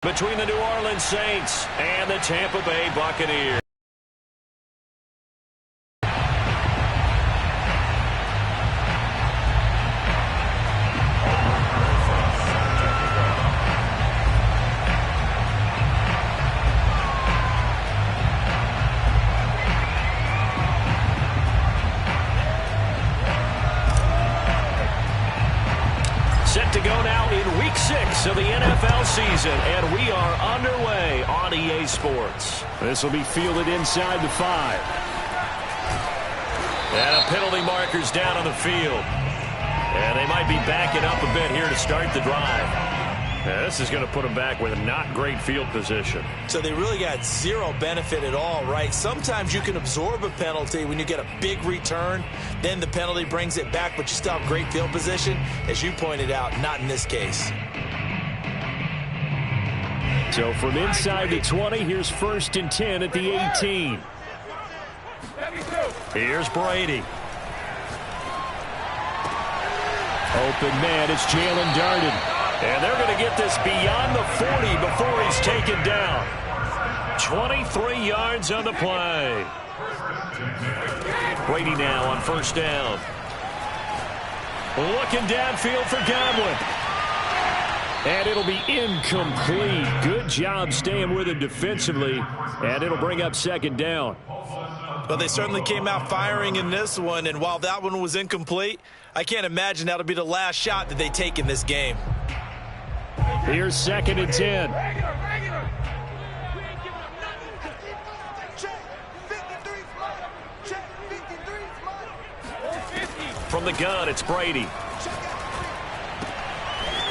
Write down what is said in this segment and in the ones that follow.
Between the New Orleans Saints and the Tampa Bay Buccaneers. Set to go now in Week 6 of the NFL season, and we are underway on EA Sports. This will be fielded inside the 5. And a penalty marker's down on the field. And they might be backing up a bit here to start the drive. Yeah, this is going to put them back with a not great field position. So they really got zero benefit at all, right? Sometimes you can absorb a penalty when you get a big return. Then the penalty brings it back, but you still have great field position. As you pointed out, not in this case. So from inside the 20, here's 1st and 10 at the 18. Here's Brady. Open man, it's Jalen Darden. And they're going to get this beyond the 40 before he's taken down. 23 yards on the play. Brady now on 1st down. Looking downfield for Godwin. And it'll be incomplete. Good job staying with him defensively. And it'll bring up 2nd down. Well, they certainly came out firing in this one. And while that one was incomplete, I can't imagine that'll be the last shot that they take in this game. Here's 2nd and 10. From the gun, it's Brady.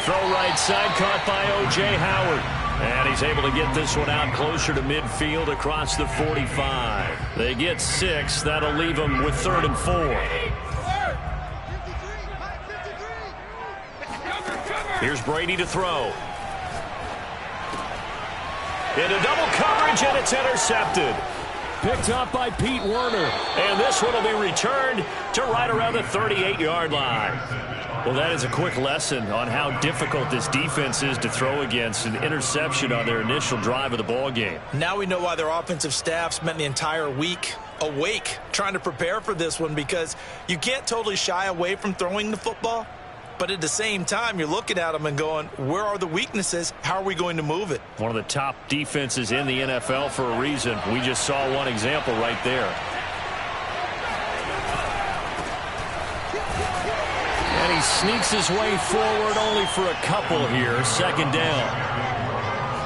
Throw right side, caught by O.J. Howard. And he's able to get this one out closer to midfield across the 45. They get 6. That'll leave them with 3rd and 4. Here's Brady to throw. Into double coverage, and it's intercepted. Picked up by Pete Werner. And this one will be returned to right around the 38-yard line. Well, that is a quick lesson on how difficult this defense is to throw against. An interception on their initial drive of the ball game. Now we know why their offensive staff spent the entire week awake trying to prepare for this one, because you can't totally shy away from throwing the football. But at the same time, you're looking at them and going, where are the weaknesses? How are we going to move it? One of the top defenses in the NFL for a reason. We just saw one example right there. And he sneaks his way forward only for a couple here. 2nd down.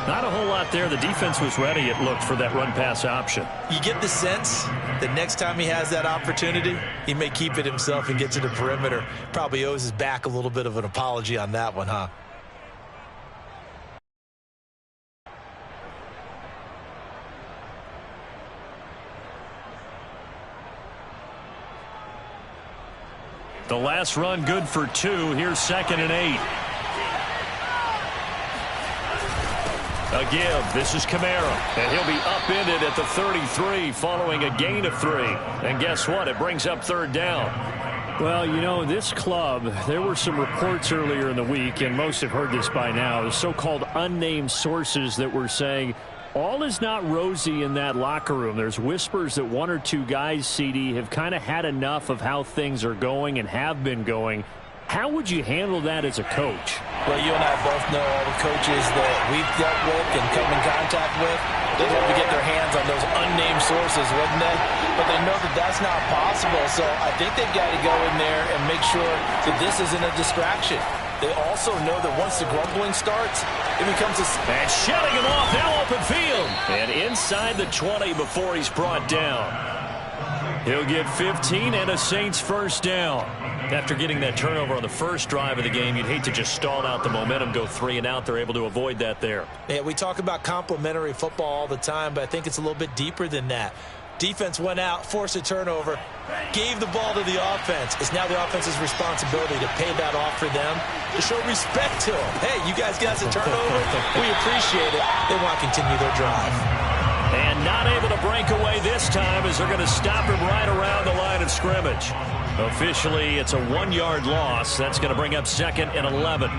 Not a whole lot there. The defense was ready, it looked, for that run-pass option. You get the sense that next time he has that opportunity, he may keep it himself and get to the perimeter. Probably owes his back a little bit of an apology on that one, huh? The last run good for 2. Here's 2nd and 8. A give. This is Kamara. And he'll be upended at the 33 following a gain of 3. And guess what? It brings up 3rd down. Well, you know, this club, there were some reports earlier in the week, and most have heard this by now, the so-called unnamed sources that were saying all is not rosy in that locker room. There's whispers that 1 or 2 guys, CD, have kind of had enough of how things are going and have been going. How would you handle that as a coach? Well, you and I both know all the coaches that we've dealt with and come in contact with. They'd love to get their hands on those unnamed sources, wouldn't they? But they know that that's not possible. So I think they've got to go in there and make sure that this isn't a distraction. They also know that once the grumbling starts, it becomes a... And shutting him off, now open field. And inside the 20 before he's brought down. He'll get 15 and a Saints 1st down. After getting that turnover on the first drive of the game, you'd hate to just stall out the momentum, go 3 and out. They're able to avoid that there. Yeah, we talk about complementary football all the time, but I think it's a little bit deeper than that. Defense went out, forced a turnover, gave the ball to the offense. It's now the offense's responsibility to pay that off for them, to show respect to them. Hey, you guys got a turnover? We appreciate it. They want to continue their drive. And not able to break away this time as they're going to stop him right around the line of scrimmage. Officially, it's a 1-yard loss. That's going to bring up 2nd and 11.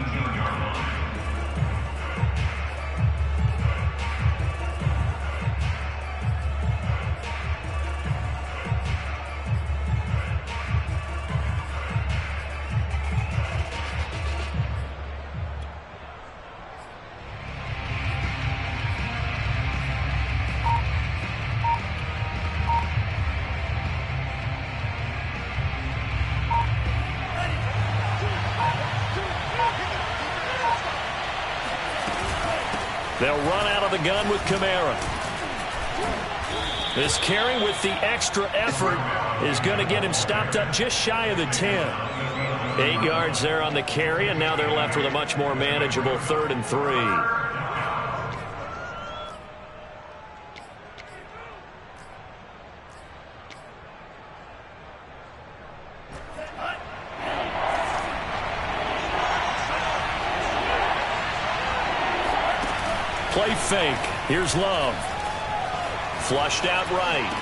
They'll run out of the gun with Kamara. This carry with the extra effort is going to get him stopped up just shy of the 10. 8 yards there on the carry, and now they're left with a much more manageable 3rd and 3. Play fake. Here's Love. Flushed out right.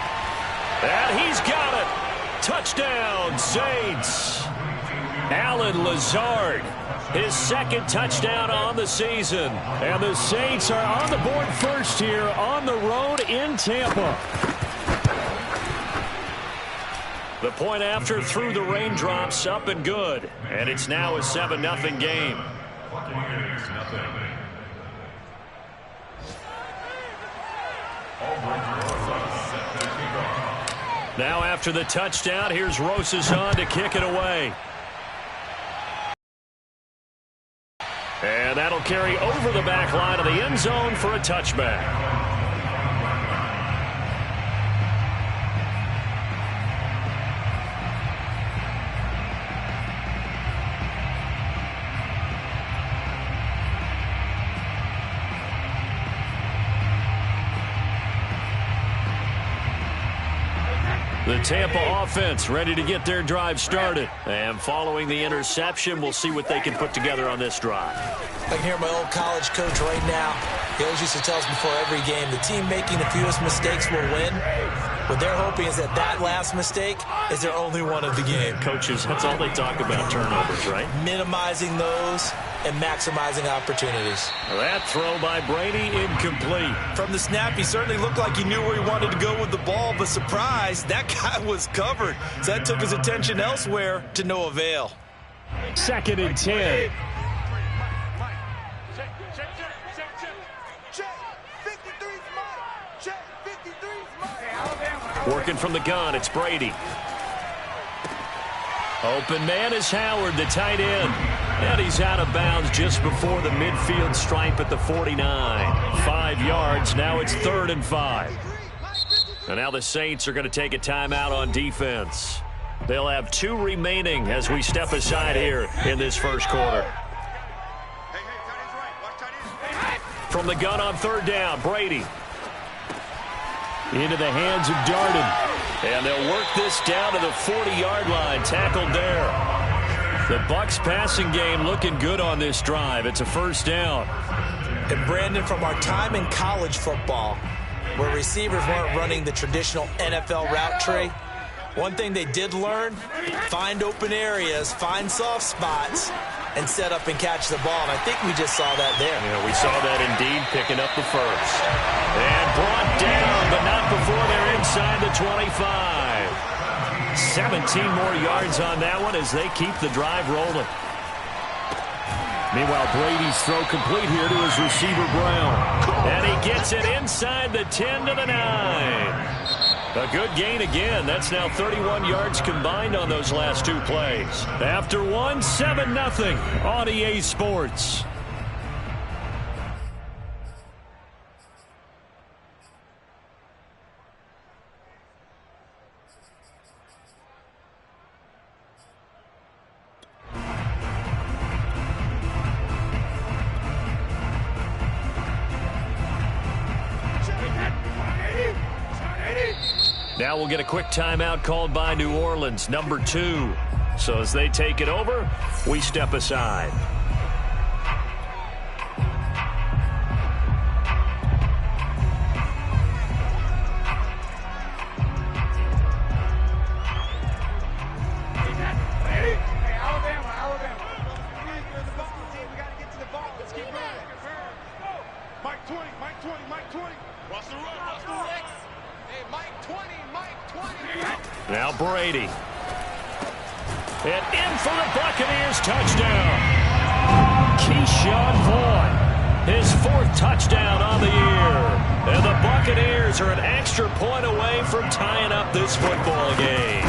And he's got it. Touchdown, Saints. Alan Lazard, his 2nd touchdown on the season. And the Saints are on the board first here on the road in Tampa. The point after through the raindrops, up and good. And it's now a 7-0 game. Now after the touchdown, here's Rosazon to kick it away. And that'll carry over the back line of the end zone for a touchback. The Tampa offense ready to get their drive started. And following the interception, we'll see what they can put together on this drive. I can hear my old college coach right now. He always used to tell us before every game, the team making the fewest mistakes will win. What they're hoping is that that last mistake is their only one of the game. Coaches, that's all they talk about, turnovers, right? Minimizing those and maximizing opportunities. That throw by Brady incomplete. From the snap, he certainly looked like he knew where he wanted to go with the ball, but surprise, that guy was covered. So that took his attention elsewhere to no avail. 2nd and 10. Working from the gun, it's Brady. Open man is Howard, the tight end. And he's out of bounds just before the midfield stripe at the 49. 5 yards, now it's 3rd and 5. And now the Saints are going to take a timeout on defense. They'll have 2 remaining as we step aside here in this first quarter. From the gun on 3rd down, Brady. Into the hands of Darden. And they'll work this down to the 40-yard line. Tackled there. The Bucs passing game looking good on this drive. It's a 1st down. And Brandon, from our time in college football, where receivers weren't running the traditional NFL route tree, one thing they did learn, find open areas, find soft spots, and set up and catch the ball. And I think we just saw that there. Yeah, we saw that indeed, picking up the first. And brought down, but not before they're inside the 25. 17 more yards on that one as they keep the drive rolling. Meanwhile, Brady's throw complete here to his receiver, Brown. And he gets it inside the 10 to the 9. A good gain again. That's now 31 yards combined on those last 2 plays. After one, 7-0 on EA Sports. Now we'll get a quick timeout called by New Orleans, number 2. So as they take it over, we step aside. Now Brady. And in for the Buccaneers touchdown. Keyshawn Vaughn, his 4th touchdown on the year. And the Buccaneers are an extra point away from tying up this football game.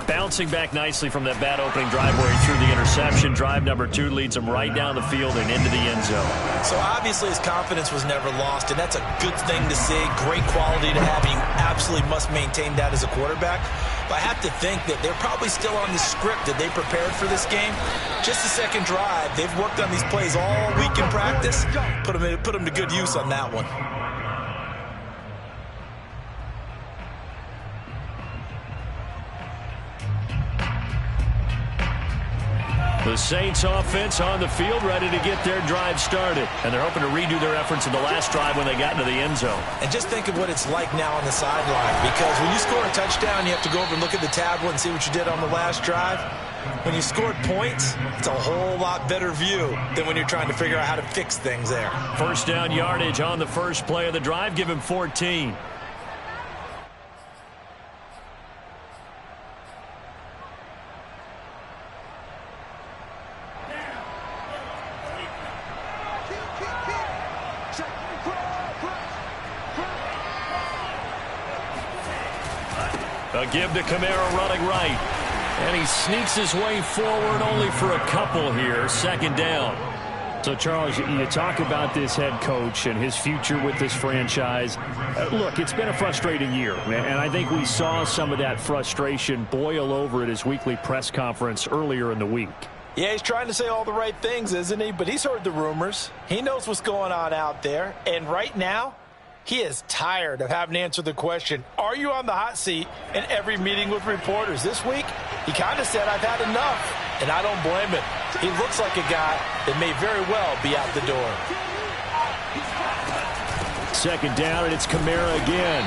Bouncing back nicely from that bad opening drive where he threw the interception. Drive number 2 leads him right down the field and into the end zone. So obviously his confidence was never lost, and that's a good thing to see. Great quality to have. You absolutely must maintain that as a quarterback. But I have to think that they're probably still on the script that they prepared for this game. Just the second drive. They've worked on these plays all week in practice. Put them to good use on that one. The Saints offense on the field, ready to get their drive started. And they're hoping to redo their efforts in the last drive when they got into the end zone. And just think of what it's like now on the sideline. Because when you score a touchdown, you have to go over and look at the tablet and see what you did on the last drive. When you scored points, it's a whole lot better view than when you're trying to figure out how to fix things there. First down yardage on the first play of the drive. Give him 14. A give to Kamara running right. And he sneaks his way forward only for a couple here. Second down. So, Charles, you talk about this head coach and his future with this franchise. Look, it's been a frustrating year, and I think we saw some of that frustration boil over at his weekly press conference earlier in the week. Yeah, he's trying to say all the right things, isn't he? But he's heard the rumors. He knows what's going on out there. And right now, he is tired of having to answer the question, are you on the hot seat in every meeting with reporters? This week, he kind of said, I've had enough, and I don't blame him. He looks like a guy that may very well be out the door. Second down, and it's Kamara again.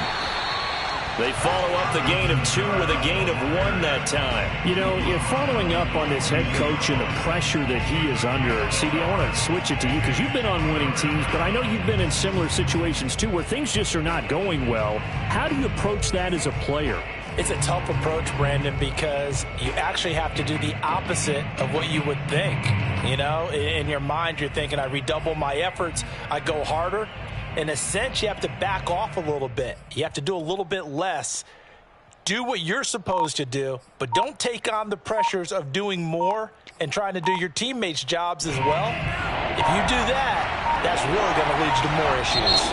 They follow up the gain of 2 with a gain of 1 that time. You know, if following up on this head coach and the pressure that he is under, CD, I want to switch it to you because you've been on winning teams, but I know you've been in similar situations too where things just are not going well. How do you approach that as a player? It's a tough approach, Brandon, because you actually have to do the opposite of what you would think. You know, in your mind, you're thinking, I redouble my efforts, I go harder. In a sense, you have to back off a little bit. You have to do a little bit less. Do what you're supposed to do, but don't take on the pressures of doing more and trying to do your teammates' jobs as well. If you do that, that's really going to lead you to more issues.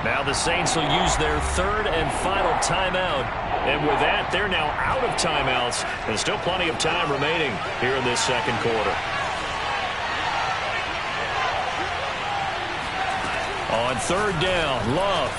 Now the Saints will use their third and final timeout. And with that, they're now out of timeouts. And still plenty of time remaining here in this second quarter. On third down, Love.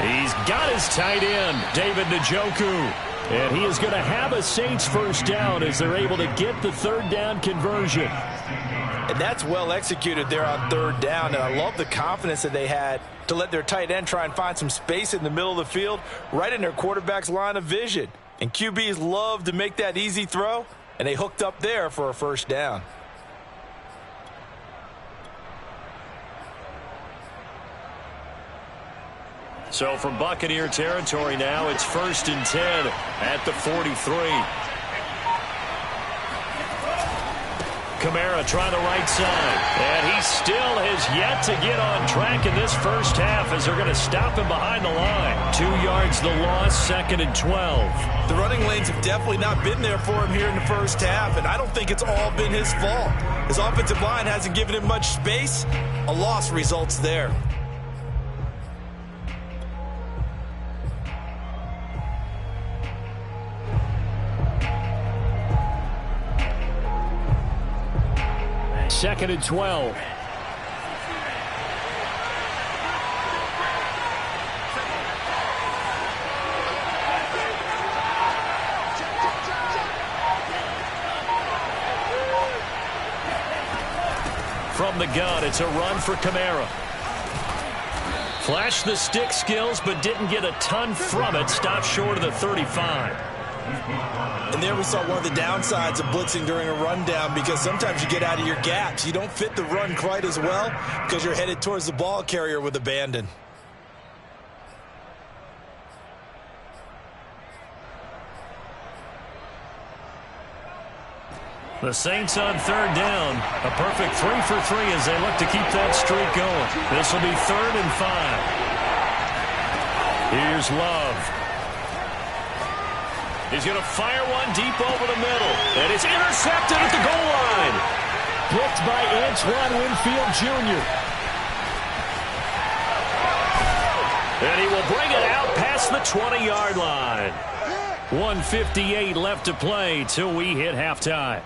He's got his tight end, David Njoku. And he is going to have a Saints first down as they're able to get the third down conversion. And that's well executed there on third down. And I love the confidence that they had to let their tight end try and find some space in the middle of the field, right in their quarterback's line of vision. And QBs love to make that easy throw, and they hooked up there for a first down. So from Buccaneer territory now, it's 1st and 10 at the 43. Kamara trying the right side. And he still has yet to get on track in this first half as they're going to stop him behind the line. 2 yards the loss, 2nd and 12. The running lanes have definitely not been there for him here in the first half, and I don't think it's all been his fault. His offensive line hasn't given him much space. A loss results there. Second and 12. From the gun, it's a run for Kamara. Flashed the stick skills, but didn't get a ton from it. Stopped short of the 35. And there we saw one of the downsides of blitzing during a rundown, because sometimes you get out of your gaps. You don't fit the run quite as well because you're headed towards the ball carrier with abandon. The Saints on third down. A perfect 3 for 3 as they look to keep that streak going. This will be 3rd and 5. Here's Love. He's going to fire one deep over the middle. And it's intercepted at the goal line. Blocked by Antoine Winfield Jr. And he will bring it out past the 20-yard line. 1:58 left to play till we hit halftime.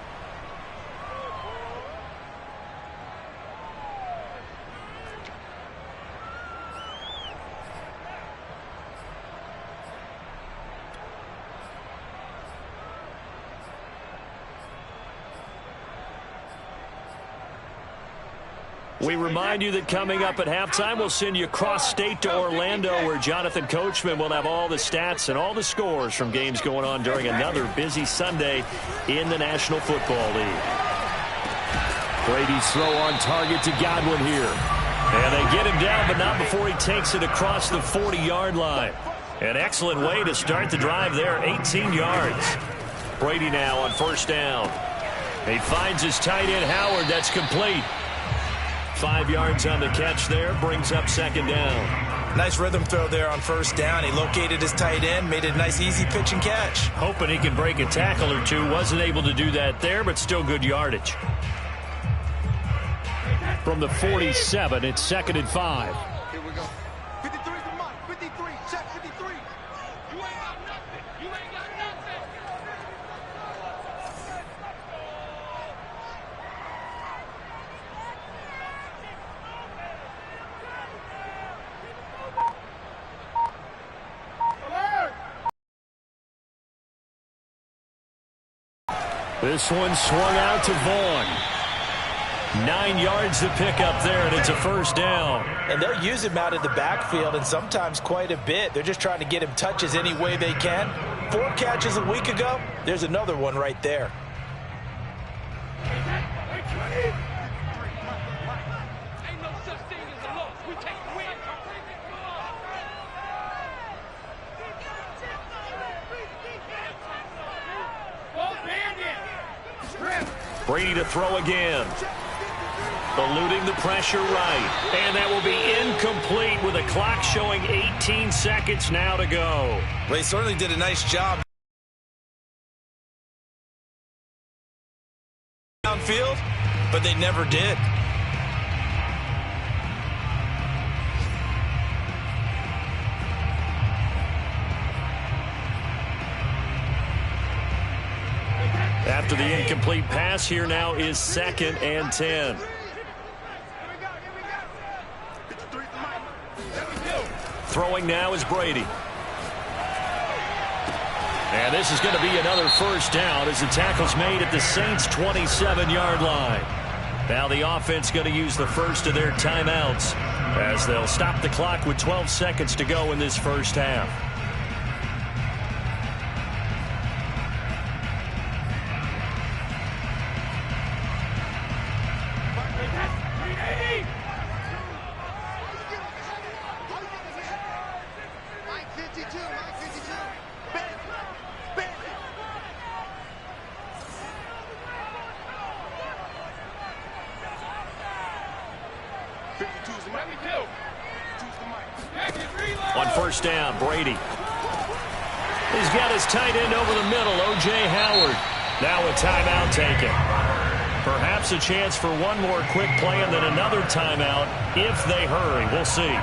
We remind you that coming up at halftime, we'll send you cross-state to Orlando, where Jonathan Coachman will have all the stats and all the scores from games going on during another busy Sunday in the National Football League. Brady's throw on target to Godwin here. And they get him down, but not before he takes it across the 40-yard line. An excellent way to start the drive there, 18 yards. Brady now on first down. He finds his tight end, Howard. That's complete. 5 yards on the catch there, brings up second down. Nice rhythm throw there on first down. He located his tight end, made it a nice easy pitch and catch. Hoping he can break a tackle or two. Wasn't able to do that there, but still good yardage. From the 47, it's 2nd and 5. Here we go. 53 to Mike. 53. Check 53. You ain't got nothing. You ain't got nothing. This one swung out to Vaughn. 9 yards to pick up there, and it's a first down. And they'll use him out of the backfield, and sometimes quite a bit. They're just trying to get him touches any way they can. 4 catches a week ago. There's another one right there. Ain't no such thing as a loss. We take the win. Brady to throw again. Eluding the pressure right. And that will be incomplete with a clock showing 18 seconds now to go. Well, he certainly did a nice job downfield, but they never did. After the incomplete pass, here now is 2nd and 10. Throwing now is Brady. And this is going to be another first down as the tackle's made at the Saints' 27-yard line. Now the offense going to use the first of their timeouts as they'll stop the clock with 12 seconds to go in this first half. On first down, Brady. He's got his tight end over the middle, O.J. Howard. Now a timeout taken. Perhaps a chance for one more quick play and then another timeout if they hurry. We'll see.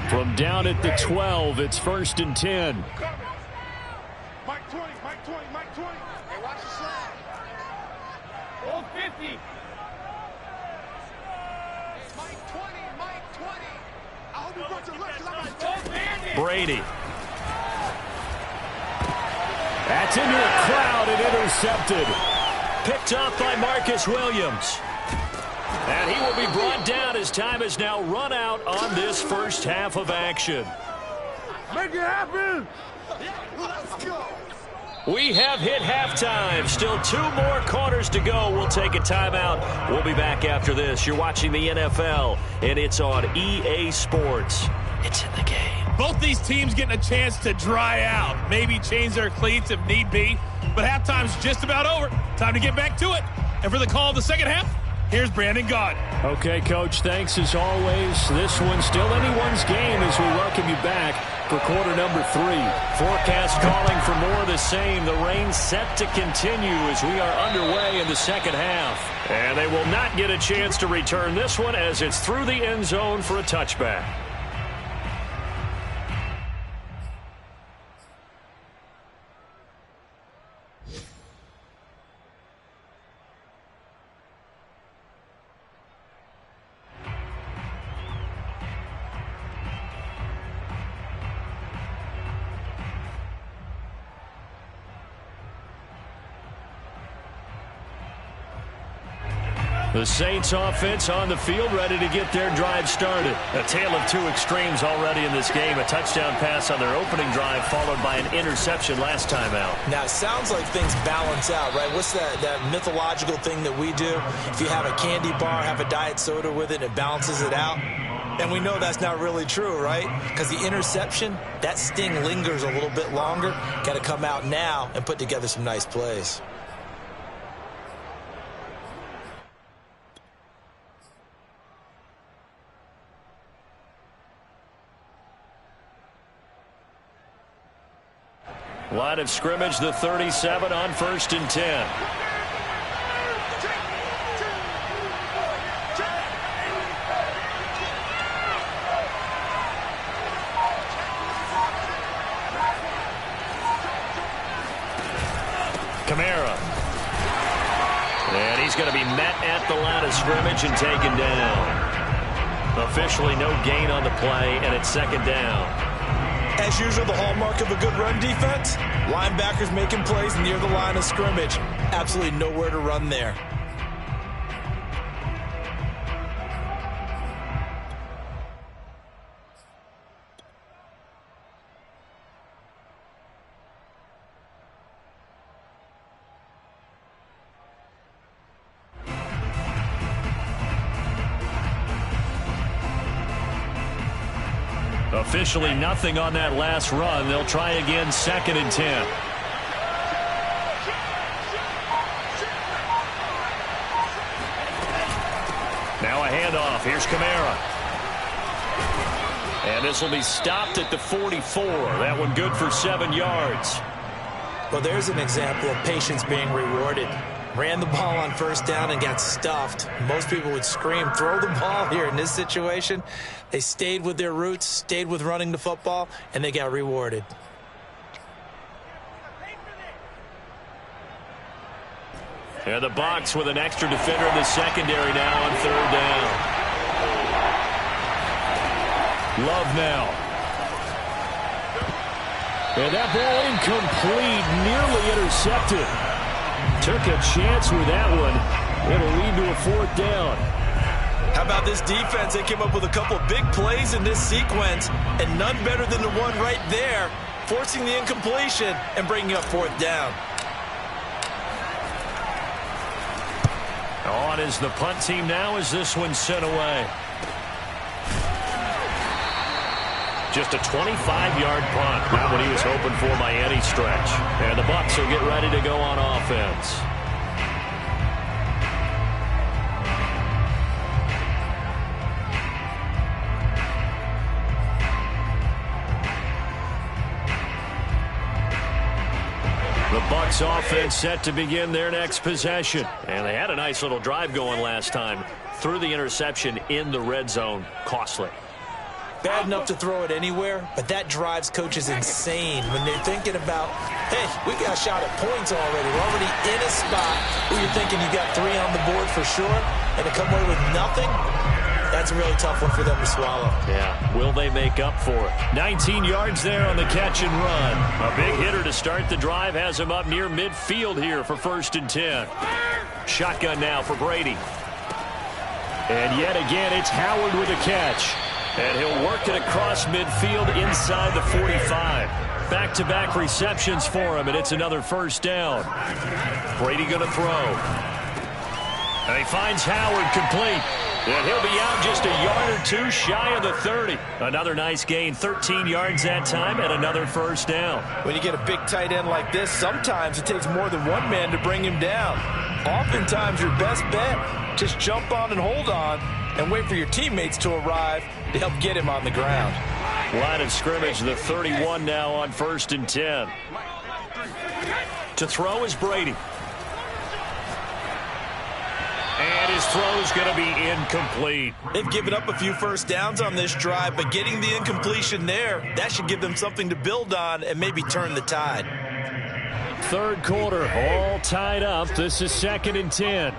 From down at the 12, it's 1st and 10. Mike 20, Mike 20, Mike 20. Hey, watch the slide. Roll 50. Hey, Mike 20, Mike 20. I hope you brought your look because I'm like, Brady. That's into a crowd and intercepted. Picked off by Marcus Williams. And he will be brought down as time is now run out on this first half of action. Make it happen. Let's go. We have hit halftime. Still 2 more quarters to go. We'll take a timeout. We'll be back after this. You're watching the NFL, and it's on EA Sports. It's in the game. Both these teams getting a chance to dry out, maybe change their cleats if need be. But halftime's just about over. Time to get back to it. And for the call of the second half, Here's Brandon Gott. Okay, Coach, thanks as always. This one's still anyone's game as we welcome you back for quarter number 3. Forecast calling for more of the same. The rain set to continue as we are underway in the second half. And they will not get a chance to return this one as it's through the end zone for a touchback. The Saints offense on the field, ready to get their drive started. A tale of two extremes already in this game. A touchdown pass on their opening drive, followed by an interception last time out. Now, it sounds like things balance out, right? What's that mythological thing that we do? If you have a candy bar, have a diet soda with it, it balances it out. And we know that's not really true, right? Because the interception, that sting lingers a little bit longer. Got to come out now and put together some nice plays. Line of scrimmage, the 37 on 1st and 10. Kamara. And he's going to be met at the line of scrimmage and taken down. Officially no gain on the play, and it's 2nd down. As usual, the hallmark of a good run defense, linebackers making plays near the line of scrimmage. Absolutely nowhere to run there. Officially nothing on that last run. They'll try again, 2nd and 10. Now a handoff. Here's Kamara. And this will be stopped at the 44. That one good for 7 yards. Well, there's an example of patience being rewarded. Ran the ball on 1st down and got stuffed. Most people would scream, throw the ball here. In this situation, they stayed with their roots, stayed with running the football, and they got rewarded. And the box with an extra defender in the secondary now on 3rd down. Love now. And that ball incomplete, nearly intercepted. Took a chance with that one. It'll lead to a 4th down. How about this defense? They came up with a couple big plays in this sequence, and none better than the one right there, forcing the incompletion and bringing up 4th down. On is the punt team now as this one's sent away. Just a 25-yard punt. Not what he was hoping for by any stretch. And the Bucs will get ready to go on offense. The Bucs offense set to begin their next possession. And they had a nice little drive going last time. Threw the interception in the red zone. Costly. Bad enough to throw it anywhere, but that drives coaches insane when they're thinking about, hey, we got a shot at points already. We're already in a spot where you're thinking you got 3 on the board for sure, and to come away with nothing, that's a really tough one for them to swallow. Yeah, will they make up for it? 19 yards there on the catch and run. A big hitter to start the drive has him up near midfield here for 1st and 10. Shotgun now for Brady. And yet again, it's Howard with a catch. And he'll work it across midfield inside the 45. Back-to-back receptions for him, and it's another 1st down. Brady going to throw. And he finds Howard complete. And he'll be out just a yard or 2 shy of the 30. Another nice gain, 13 yards that time, and another 1st down. When you get a big tight end like this, sometimes it takes more than one man to bring him down. Oftentimes, your best bet, just jump on and hold on and wait for your teammates to arrive to help get him on the ground. Line of scrimmage, the 31 now on 1st and 10. To throw is Brady. And his throw's going to be incomplete. They've given up a few first downs on this drive, but getting the incompletion there, that should give them something to build on and maybe turn the tide. Third quarter, all tied up. This is 2nd and 10.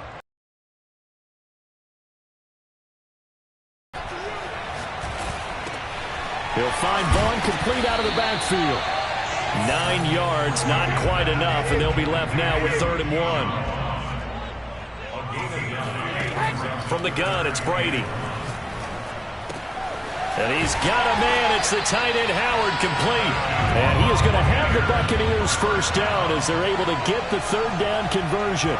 He'll find Vaughn complete out of the backfield. 9 yards, not quite enough, and they'll be left now with 3rd and 1. From the gun, it's Brady. And he's got a man. It's the tight end, Howard, complete. And he is going to have the Buccaneers first down as they're able to get the 3rd down conversion.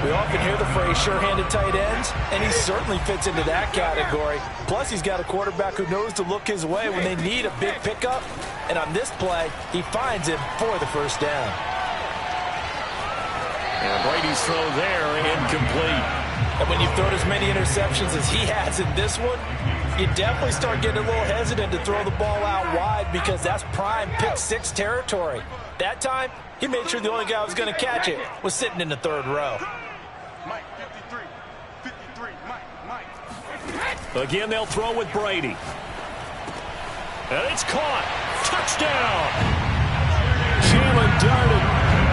We often hear the phrase sure-handed tight ends, and he certainly fits into that category. Plus, he's got a quarterback who knows to look his way when they need a big pickup. And on this play, he finds him for the first down. And Brady's throw there, incomplete. And when you've thrown as many interceptions as he has in this one, you definitely start getting a little hesitant to throw the ball out wide because that's prime pick 6 territory. That time, he made sure the only guy who was going to catch it was sitting in the 3rd row. Mike, 53, Mike. Again, they'll throw with Brady. And it's caught. Touchdown. Jalen darted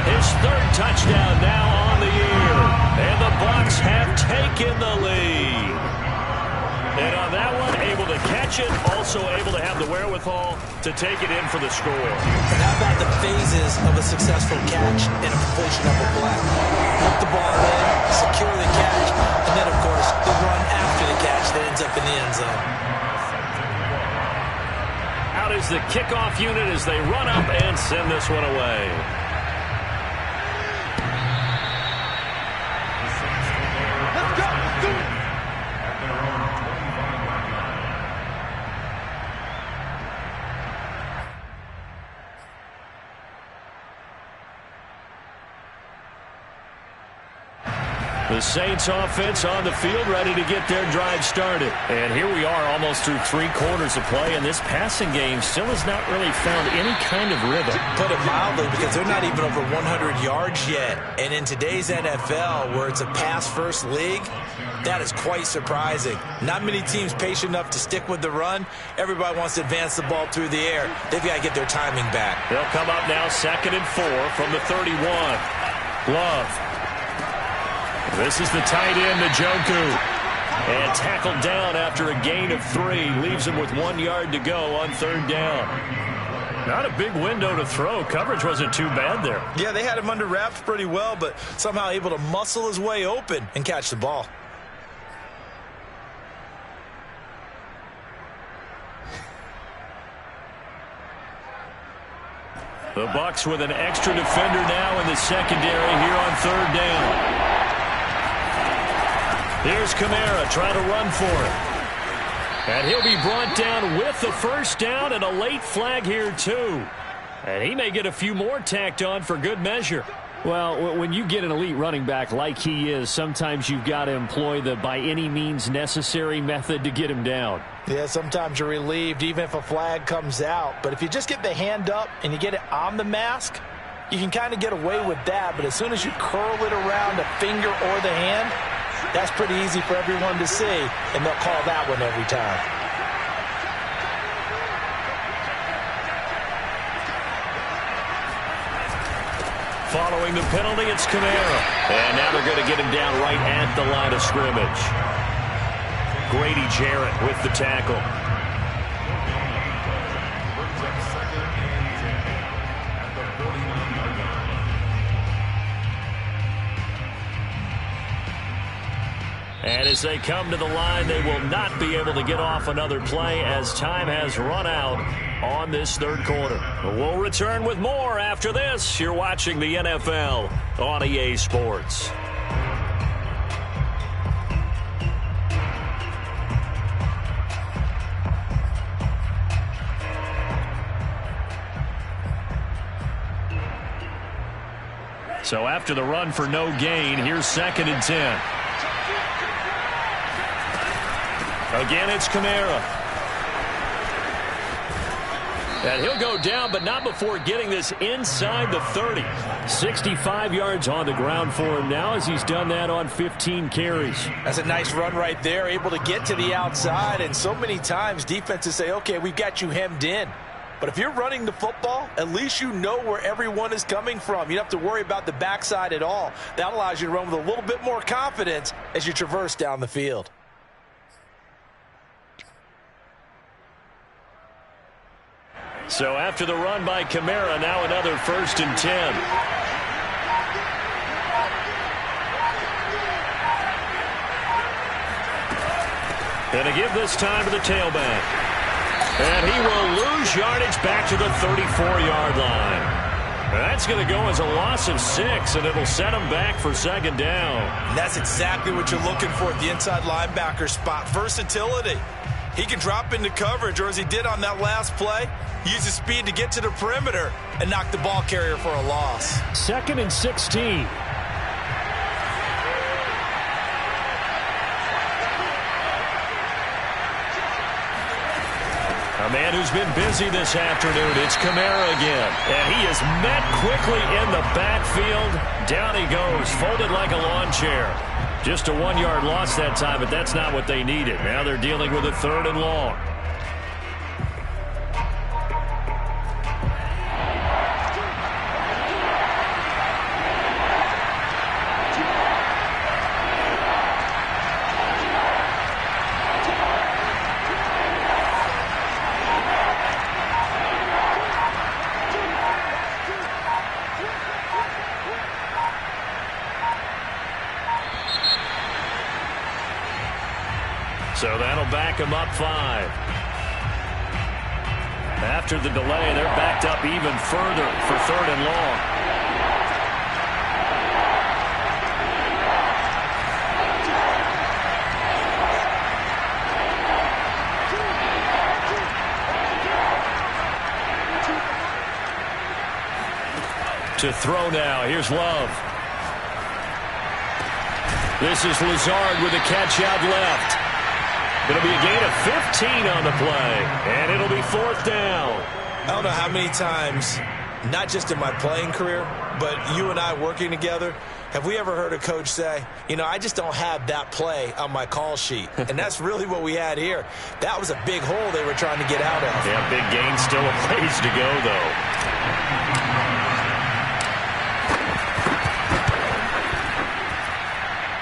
his 3rd touchdown now on the year. And the Bucs have taken the lead. And on that one, able to catch it, also able to have the wherewithal to take it in for the score. And how about the phases of a successful catch and a completion of a play? Put the ball in, secure the catch, and then, of course, the run after the catch that ends up in the end zone. Out is the kickoff unit as they run up and send this one away. The Saints offense on the field, ready to get their drive started. And here we are almost through 3 quarters of play, and this passing game still has not really found any kind of rhythm. Put it mildly, because they're not even over 100 yards yet. And in today's NFL, where it's a pass-first league, that is quite surprising. Not many teams patient enough to stick with the run. Everybody wants to advance the ball through the air. They've got to get their timing back. They'll come up now 2nd and 4 from the 31. Love. This is the tight end, Njoku. And tackled down after a gain of 3. Leaves him with 1 yard to go on 3rd down. Not a big window to throw. Coverage wasn't too bad there. Yeah, they had him under wraps pretty well, but somehow able to muscle his way open and catch the ball. The Bucs with an extra defender now in the secondary here on 3rd down. Here's Kamara trying to run for it. And he'll be brought down with the first down and a late flag here too. And he may get a few more tacked on for good measure. Well, when you get an elite running back like he is, sometimes you've got to employ the by any means necessary method to get him down. Yeah, sometimes you're relieved even if a flag comes out. But if you just get the hand up and you get it on the mask, you can kind of get away with that. But as soon as you curl it around the finger or the hand, that's pretty easy for everyone to see, and they'll call that one every time. Following the penalty, it's Kamara. And now they're going to get him down right at the line of scrimmage. Grady Jarrett with the tackle. And as they come to the line, they will not be able to get off another play as time has run out on this 3rd quarter. We'll return with more after this. You're watching the NFL on EA Sports. So after the run for no gain, here's 2nd and 10. Again, it's Kamara. And he'll go down, but not before getting this inside the 30. 65 yards on the ground for him now as he's done that on 15 carries. That's a nice run right there, able to get to the outside. And so many times defenses say, okay, we've got you hemmed in. But if you're running the football, at least you know where everyone is coming from. You don't have to worry about the backside at all. That allows you to run with a little bit more confidence as you traverse down the field. So after the run by Kamara, now another 1st and 10. And to give this time to the tailback. And he will lose yardage back to the 34-yard line. That's going to go as a loss of 6, and it'll set him back for 2nd down. And that's exactly what you're looking for at the inside linebacker spot. Versatility. He can drop into coverage, or as he did on that last play, use his speed to get to the perimeter and knock the ball carrier for a loss. 2nd and 16. A man who's been busy this afternoon, it's Kamara again. And he is met quickly in the backfield. Down he goes, folded like a lawn chair. Just a 1-yard loss that time, but that's not what they needed. Now they're dealing with a 3rd and long. So that'll back him up 5. After the delay, they're backed up even further for 3rd and long. To throw now, here's Love. This is Lazard with a catch out left. Going to be a gain of 15 on the play, and it'll be 4th down. I don't know how many times, not just in my playing career, but you and I working together, have we ever heard a coach say, you know, I just don't have that play on my call sheet. And that's really what we had here. That was a big hole they were trying to get out of. Yeah, big gain, still a ways to go,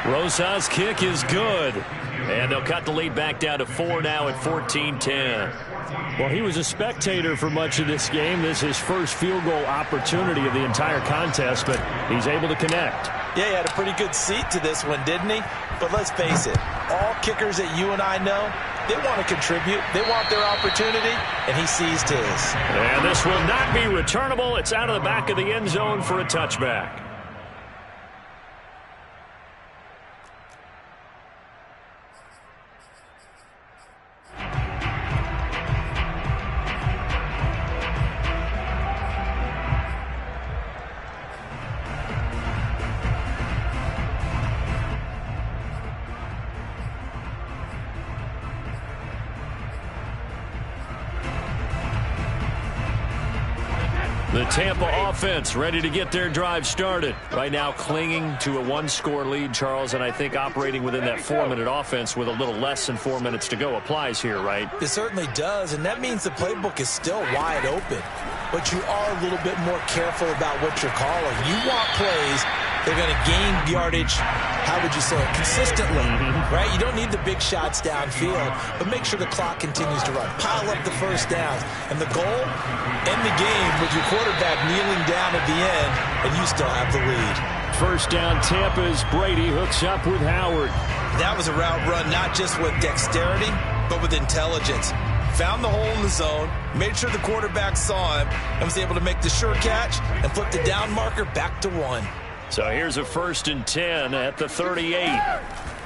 though. Rosa's kick is good. And they'll cut the lead back down to 4 now at 14-10. Well, he was a spectator for much of this game. This is his first field goal opportunity of the entire contest, but he's able to connect. Yeah, he had a pretty good seat to this one, didn't he? But let's face it, all kickers that you and I know, they want to contribute. They want their opportunity, and he seized his. And this will not be returnable. It's out of the back of the end zone for a touchback. The Tampa offense ready to get their drive started. Right now clinging to a 1-score lead, Charles, and I think operating within that 4-minute offense with a little less than 4 minutes to go applies here, right? It certainly does, and that means the playbook is still wide open. But you are a little bit more careful about what you're calling. You want plays they're going to gain yardage, how would you say it, consistently, right? You don't need the big shots downfield, but make sure the clock continues to run. Pile up the first downs. And the goal, end the game with your quarterback kneeling down at the end, and you still have the lead. First down, Tampa's Brady hooks up with Howard. That was a route run not just with dexterity, but with intelligence. Found the hole in the zone, made sure the quarterback saw him, and was able to make the sure catch and flip the down marker back to 1. So here's a 1st and 10 at the 38.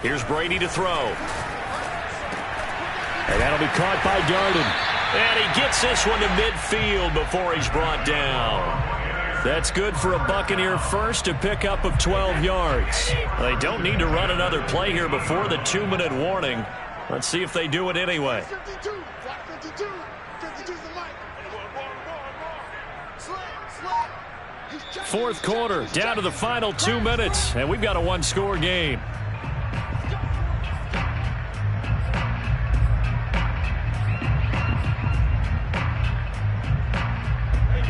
Here's Brady to throw. And that'll be caught by Darden. And he gets this one to midfield before he's brought down. That's good for a Buccaneer first, a pickup of 12 yards. They don't need to run another play here before the 2-minute warning. Let's see if they do it anyway. 52, 52, 52's the mic. Fourth quarter, down to the final 2 minutes, and we've got a one-score game.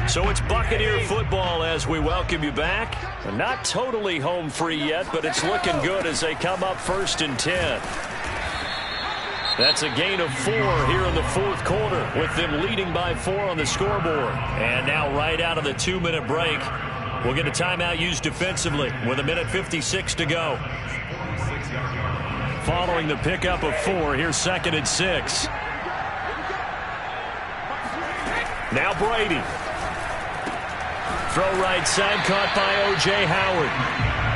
So it's Buccaneer football as we welcome you back. Not totally home free yet, but it's looking good as they come up 1st and 10. That's a gain of 4 here in the fourth quarter, with them leading by 4 on the scoreboard. And now right out of the 2-minute break, we'll get a timeout used defensively with 1:56 to go. Following the pickup of 4, here's 2nd and 6. Now Brady. Throw right side, caught by O.J. Howard.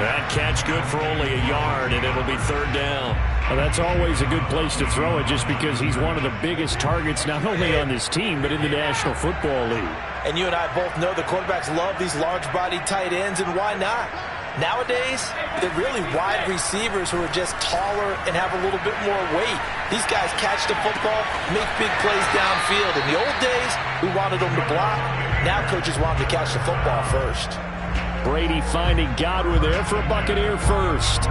That catch good for only a yard, and it'll be 3rd down. Well, that's always a good place to throw it just because he's one of the biggest targets not only on this team but in the National Football League. And you and I both know the quarterbacks love these large-bodied tight ends, and why not? Nowadays, they're really wide receivers who are just taller and have a little bit more weight. These guys catch the football, make big plays downfield. In the old days, we wanted them to block. Now coaches want them to catch the football first. Brady finding Godwin there for a Buccaneer first.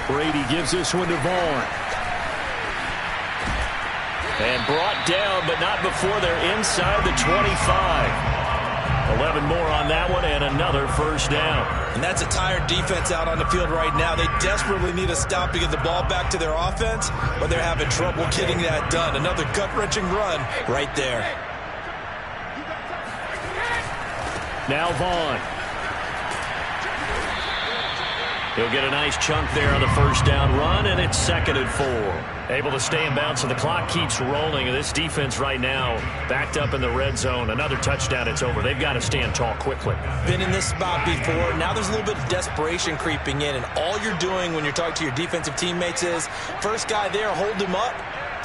Brady gives this one to Vaughn. And brought down, but not before they're inside the 25. 11 more on that one, and another 1st down. And that's a tired defense out on the field right now. They desperately need a stop to get the ball back to their offense, but they're having trouble getting that done. Another gut-wrenching run right there. Now Vaughn. He'll get a nice chunk there on the 1st down run, and it's 2nd and 4. Able to stay in bounds, and the clock keeps rolling. And this defense right now backed up in the red zone. Another touchdown, it's over. They've got to stand tall quickly. Been in this spot before. Now there's a little bit of desperation creeping in, and all you're doing when you're talking to your defensive teammates is, first guy there, hold him up.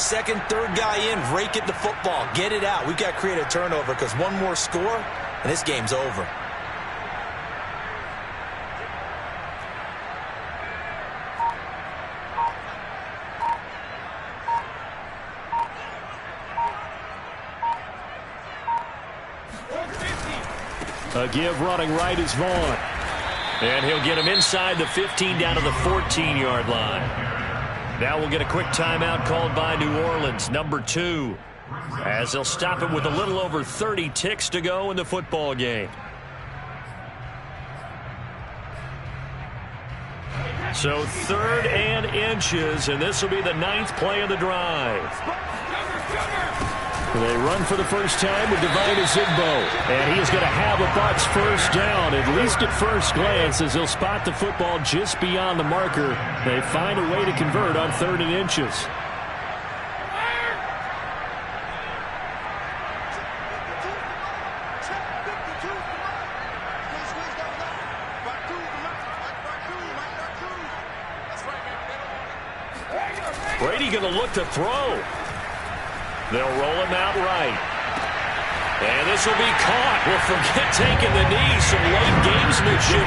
Second, third guy in, rake it the football. Get it out. We've got to create a turnover because one more score, and this game's over. A give running right is Vaughn. And he'll get him inside the 15 down to the 14-yard line. Now we'll get a quick timeout called by New Orleans, number 2, as they'll stop it with a little over 30 ticks to go in the football game. So 3rd and inches, and this will be the 9th play of the drive. They run for the first time with Divine Azigbo, and he is going to have a Bucs 1st down, at least at first glance, as he'll spot the football just beyond the marker. They find a way to convert on 3rd and inches. Brady going to look to throw. They'll roll him out right. And this will be caught. Well, forget taking the knee. Some late gamesmanship